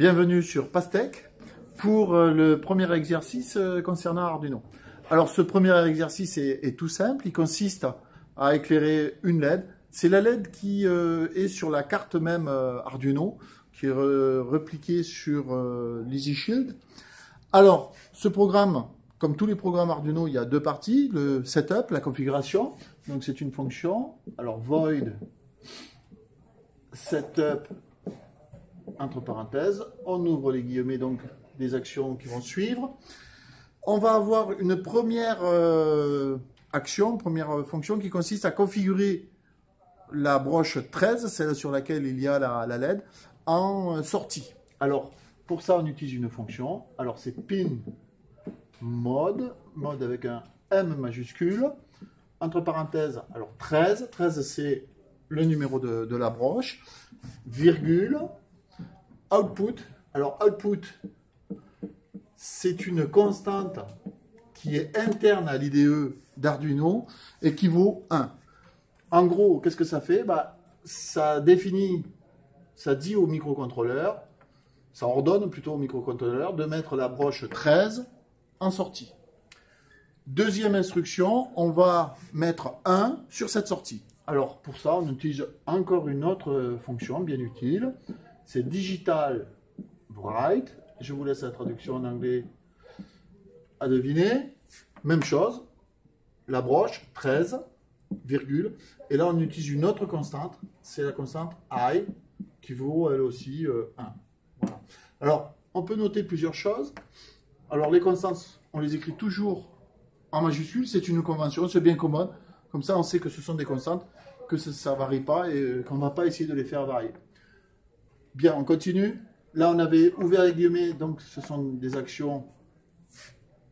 Bienvenue sur Pastèque pour le premier exercice concernant Arduino. Alors ce premier exercice est tout simple, il consiste à éclairer une LED. C'est la LED qui est sur la carte même Arduino, qui est repliquée sur l'EasyShield. Alors ce programme, comme tous les programmes Arduino, il y a deux parties, le setup, la configuration. Donc c'est une fonction, alors void setup entre parenthèses, on ouvre les guillemets donc des actions qui vont suivre. On va avoir une première action, première fonction qui consiste à configurer la broche 13, celle sur laquelle il y a la LED, en sortie. Alors pour ça on utilise une fonction, alors c'est pin mode avec un M majuscule, entre parenthèses, alors 13 c'est le numéro de la broche, virgule, output, alors output, c'est une constante qui est interne à l'IDE d'Arduino et qui vaut 1. En gros, qu'est-ce que ça fait? Ça définit, ça dit au microcontrôleur, ça ordonne plutôt au microcontrôleur de mettre la broche 13 en sortie. Deuxième instruction, on va mettre 1 sur cette sortie. Alors pour ça, on utilise encore une autre fonction bien utile. C'est digital write. Je vous laisse la traduction en anglais à deviner. Même chose, la broche 13, virgule. Et là, on utilise une autre constante. C'est la constante I qui vaut elle aussi 1. Voilà. Alors, on peut noter plusieurs choses. Alors, les constantes, on les écrit toujours en majuscule. C'est une convention, c'est bien commode. Comme ça, on sait que ce sont des constantes, que ça ne varie pas et qu'on ne va pas essayer de les faire varier. Bien, on continue. Là, on avait ouvert les guillemets, donc ce sont des actions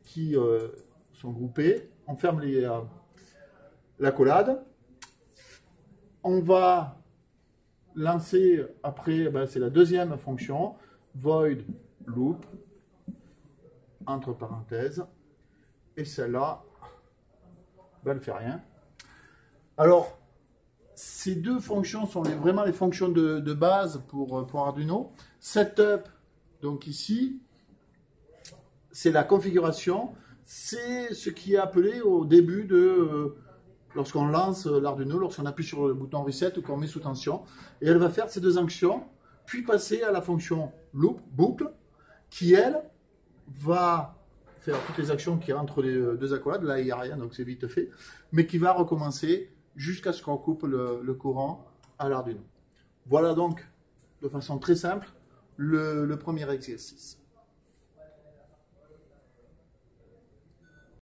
qui sont groupées. On ferme l'accolade. On va lancer après, c'est la deuxième fonction, void loop, entre parenthèses. Et celle-là, elle ne fait rien. Alors, ces deux fonctions sont vraiment les fonctions de base pour Arduino. Setup, donc ici, c'est la configuration. C'est ce qui est appelé au début lorsqu'on lance l'Arduino, lorsqu'on appuie sur le bouton reset ou qu'on met sous tension. Et elle va faire ces deux actions, puis passer à la fonction loop, boucle, qui elle va faire toutes les actions qui rentrent les deux accolades. Là, il n'y a rien, donc c'est vite fait. Mais qui va recommencer jusqu'à ce qu'on coupe le courant à l'Arduino. Voilà donc, de façon très simple, le premier exercice.